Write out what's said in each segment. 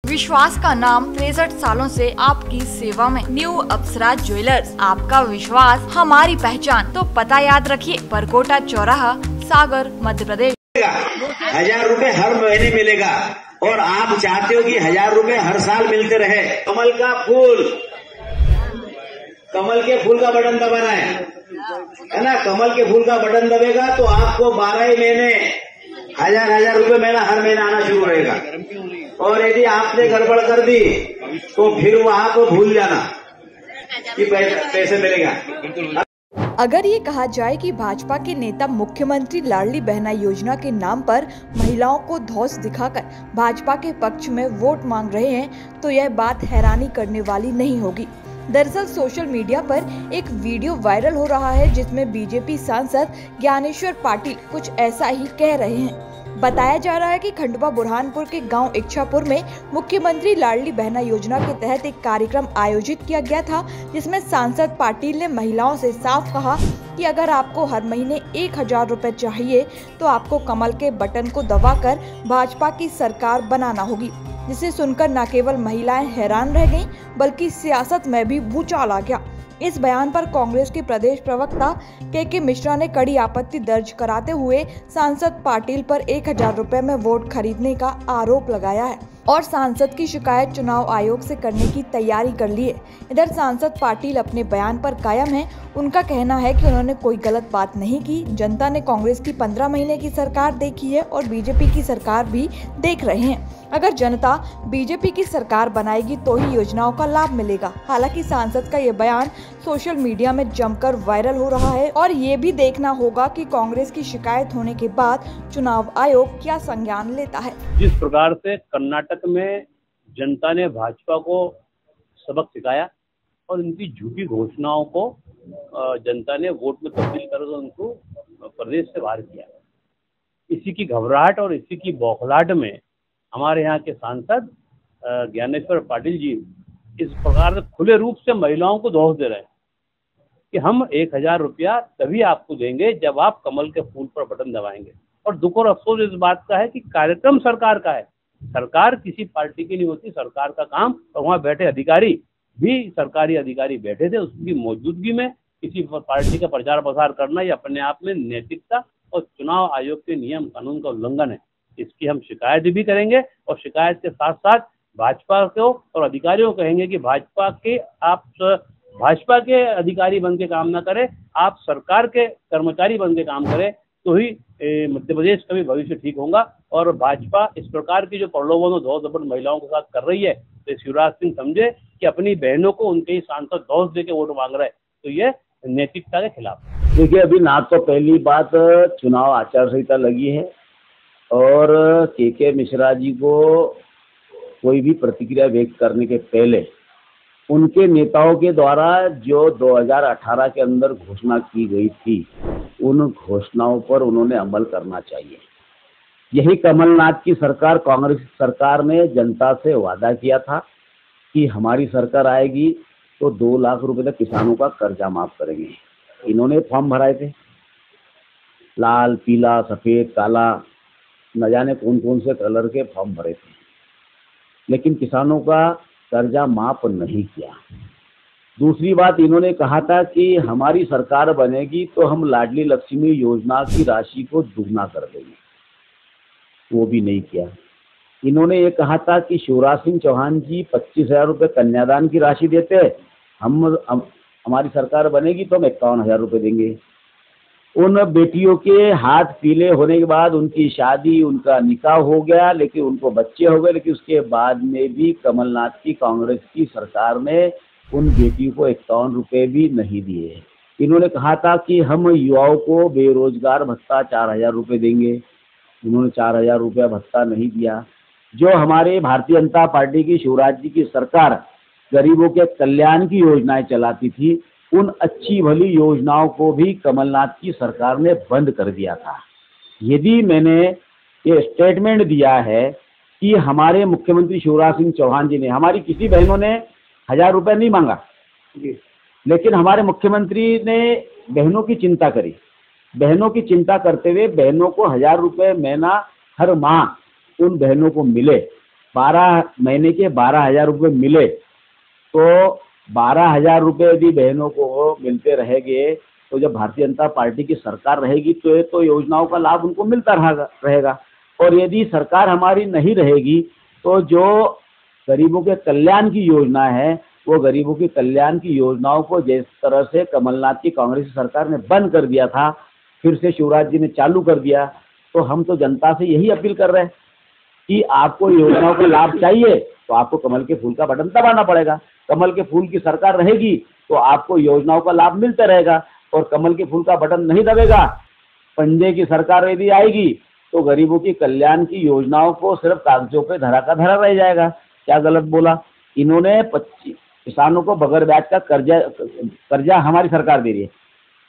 विश्वास का नाम 63 सालों से आपकी सेवा में। न्यू अप्सरा ज्वेलर्स, आपका विश्वास हमारी पहचान। तो पता याद रखिए, परकोटा चौराहा, सागर, मध्य प्रदेश। 1000 रुपए हर महीने मिलेगा और आप चाहते हो कि 1000 रुपए हर साल मिलते रहे। कमल के फूल का बटन दबाना है ना। कमल के फूल का बटन दबेगा तो आपको 12 ही महीने 1000 रुपए महीना हर महीना आना शुरू रहेगा। और यदि आपने गड़बड़ कर दी तो फिर वहां को भूल जाना कि पैसे मिलेगा। अगर ये कहा जाए कि भाजपा के नेता मुख्यमंत्री लाडली बहना योजना के नाम पर महिलाओं को धौंस दिखाकर भाजपा के पक्ष में वोट मांग रहे हैं, तो यह बात हैरानी करने वाली नहीं होगी। दरअसल सोशल मीडिया पर एक वीडियो वायरल हो रहा है जिसमें बीजेपी सांसद ज्ञानेश्वर पाटिल कुछ ऐसा ही कह रहे हैं। बताया जा रहा है कि खंडवा बुरहानपुर के गांव इच्छापुर में मुख्यमंत्री लाडली बहना योजना के तहत एक कार्यक्रम आयोजित किया गया था, जिसमें सांसद पाटिल ने महिलाओं से साफ कहा कि अगर आपको हर महीने 1000 रुपए चाहिए तो आपको कमल के बटन को दबाकर भाजपा की सरकार बनाना होगी। जिसे सुनकर न केवल महिलाएं हैरान रह गईं, बल्कि सियासत में भी भूचाल आ गया। इस बयान पर कांग्रेस के प्रदेश प्रवक्ता के मिश्रा ने कड़ी आपत्ति दर्ज कराते हुए सांसद पाटिल पर 1000 रुपए में वोट खरीदने का आरोप लगाया है और सांसद की शिकायत चुनाव आयोग से करने की तैयारी कर ली है। इधर सांसद पाटिल अपने बयान पर कायम है। उनका कहना है कि उन्होंने कोई गलत बात नहीं की। जनता ने कांग्रेस की 15 महीने की सरकार देखी है और बीजेपी की सरकार भी देख रहे हैं। अगर जनता बीजेपी की सरकार बनाएगी तो ही योजनाओं का लाभ मिलेगा। हालांकि सांसद का ये बयान सोशल मीडिया में जमकर वायरल हो रहा है और ये भी देखना होगा कि कांग्रेस की शिकायत होने के बाद चुनाव आयोग क्या संज्ञान लेता है। जिस प्रकार से कर्नाटक में जनता ने भाजपा को सबक सिखाया और उनकी झूठी घोषणाओं को जनता ने वोट में तब्दील कर उनको प्रदेश से बाहर किया, इसी की घबराहट और इसी की बौखलाहट में हमारे यहाँ के सांसद ज्ञानेश्वर पाटिल जी इस प्रकार से खुले रूप से महिलाओं को धौंस दे रहे हैं कि हम 1000 रुपया तभी आपको देंगे जब आप कमल के फूल पर बटन दबाएंगे। और दुख और अफसोस इस बात का है कि कार्यक्रम सरकार का है, सरकार किसी पार्टी की नहीं होती, सरकार का काम। और वहाँ बैठे अधिकारी भी सरकारी अधिकारी बैठे थे, उसकी मौजूदगी में किसी पार्टी का प्रचार प्रसार करना ये अपने आप में नैतिकता और चुनाव आयोग के नियम कानून का उल्लंघन है। इसकी हम शिकायत भी करेंगे और शिकायत के साथ साथ भाजपा को और अधिकारियों को कहेंगे कि भाजपा के अधिकारी बन के काम ना करें, आप सरकार के कर्मचारी बन के काम करें, तो ही मध्य प्रदेश का भी भविष्य ठीक होगा। और भाजपा इस प्रकार की जो प्रलोभन और धौंस जबरन महिलाओं के साथ कर रही है, तो शिवराज सिंह समझे कि अपनी बहनों को उनके ही सांसद धौंस दे के वोट मांग रहे हैं, तो ये नैतिकता के खिलाफ। देखिए, अभी ना तो पहली बात चुनाव आचार संहिता लगी है और के मिश्रा जी को कोई भी प्रतिक्रिया व्यक्त करने के पहले उनके नेताओं के द्वारा जो 2018 के अंदर घोषणा की गई थी, उन घोषणाओं पर उन्होंने अमल करना चाहिए। यही कमलनाथ की सरकार, कांग्रेस सरकार ने जनता से वादा किया था कि हमारी सरकार आएगी तो 2 लाख रुपए तक किसानों का कर्जा माफ करेंगे। इन्होंने फॉर्म भराए थे, लाल, पीला, सफेद, काला, न जाने कौन कौन से कलर के फॉर्म भरे थे, लेकिन किसानों का कर्जा माफ नहीं किया। दूसरी बात, इन्होंने कहा था कि हमारी सरकार बनेगी तो हम लाडली लक्ष्मी योजना की राशि को दुगना कर देंगे, वो भी नहीं किया। इन्होंने ये कहा था कि शिवराज सिंह चौहान जी 25,000 रुपये कन्यादान की राशि देते, हमारी सरकार बनेगी तो हम 51,000 रुपये देंगे। उन बेटियों के हाथ पीले होने के बाद उनकी शादी, उनका निकाह हो गया, लेकिन उनको बच्चे हो गए, लेकिन उसके बाद में भी कमलनाथ की कांग्रेस की सरकार ने उन बेटियों को 51 रुपये भी नहीं दिए। इन्होंने कहा था कि हम युवाओं को बेरोजगार भत्ता 4000 रुपये देंगे, इन्होंने 4000 रुपया भत्ता नहीं दिया। जो हमारे भारतीय जनता पार्टी की शिवराज जी की सरकार गरीबों के कल्याण की योजनाएं चलाती थी, उन अच्छी भली योजनाओं को भी कमलनाथ की सरकार ने बंद कर दिया था। यदि मैंने ये स्टेटमेंट दिया है कि हमारे मुख्यमंत्री शिवराज सिंह चौहान जी ने, हमारी किसी बहनों ने 1000 रुपये नहीं मांगा, लेकिन हमारे मुख्यमंत्री ने बहनों की चिंता करी। बहनों की चिंता करते हुए बहनों को 1000 रुपये महीना हर माह उन बहनों को मिले, 12 महीने के 12,000 रुपये मिले, तो 12,000 रुपये यदि बहनों को मिलते रहेंगे तो जब भारतीय जनता पार्टी की सरकार रहेगी तो ये तो योजनाओं का लाभ उनको मिलता रहेगा। और यदि सरकार हमारी नहीं रहेगी तो जो गरीबों के कल्याण की योजना है, वो गरीबों की कल्याण की योजनाओं को जिस तरह से कमलनाथ की कांग्रेस सरकार ने बंद कर दिया था, फिर से शिवराज जी ने चालू कर दिया, तो हम तो जनता से यही अपील कर रहे हैं कि आपको योजनाओं का लाभ चाहिए तो आपको कमल के फूल का बटन दबाना पड़ेगा। कमल के फूल की सरकार रहेगी तो आपको योजनाओं का लाभ मिलता रहेगा, और कमल के फूल का बटन नहीं दबेगा, पंजे की सरकार यदि आएगी तो गरीबों की कल्याण की योजनाओं को सिर्फ कागजों पे धरा का धरा रह जाएगा। क्या गलत बोला? इन्होंने किसानों को बगैर ब्याज का कर्जा हमारी सरकार दे रही है,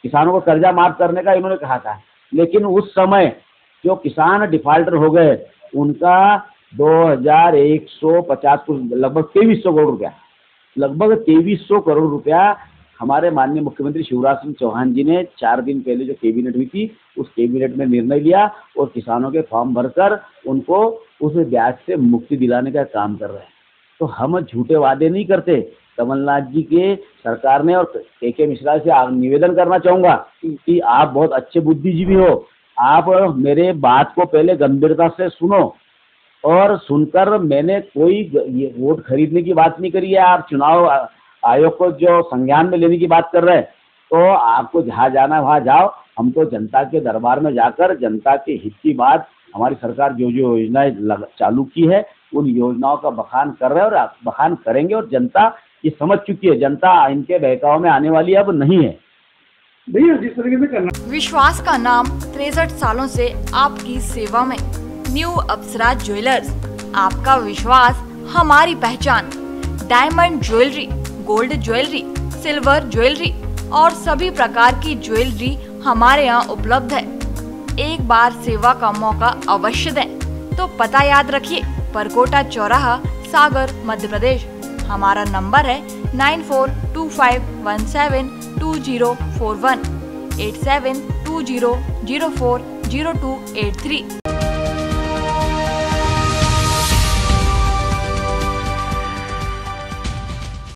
किसानों को कर्जा माफ करने का इन्होंने कहा था, लेकिन उस समय जो किसान डिफाल्टर हो गए उनका 2,150 लगभग 2300 करोड़ रुपया हमारे माननीय मुख्यमंत्री शिवराज सिंह चौहान जी ने 4 दिन पहले जो कैबिनेट हुई थी उस कैबिनेट में निर्णय लिया और किसानों के फॉर्म भरकर उनको उस ब्याज से मुक्ति दिलाने का काम कर रहे हैं। तो हम झूठे वादे नहीं करते। कमलनाथ जी के सरकार ने, और के मिश्रा से निवेदन करना चाहूँगा कि आप बहुत अच्छे बुद्धिजीवी हो, आप मेरे बात को पहले गंभीरता से सुनो, और सुनकर मैंने कोई वोट खरीदने की बात नहीं करी है। आप चुनाव आयोग को जो संज्ञान में लेने की बात कर रहे हैं, तो आपको जहाँ जाना वहाँ जाओ। हम तो जनता के दरबार में जाकर जनता के हित की बात, हमारी सरकार जो जो योजनाएं चालू की है उन योजनाओं का बखान कर रहे हैं और बखान करेंगे, और जनता ये समझ चुकी है, जनता इनके बहकाव में आने वाली अब नहीं है। भैया जिस तरीके से करना, विश्वास का नाम 63 सालों से आपकी सेवा में। न्यू अप्सरा ज्वेलर्स, आपका विश्वास हमारी पहचान। Diamond jewellery, gold jewellery, silver jewellery और सभी प्रकार की ज्वेलरी हमारे यहाँ उपलब्ध है। एक बार सेवा का मौका अवश्य दें। तो पता याद रखिए, परकोटा चौराहा, सागर, मध्य प्रदेश। हमारा नंबर है 9425172041 8720040283।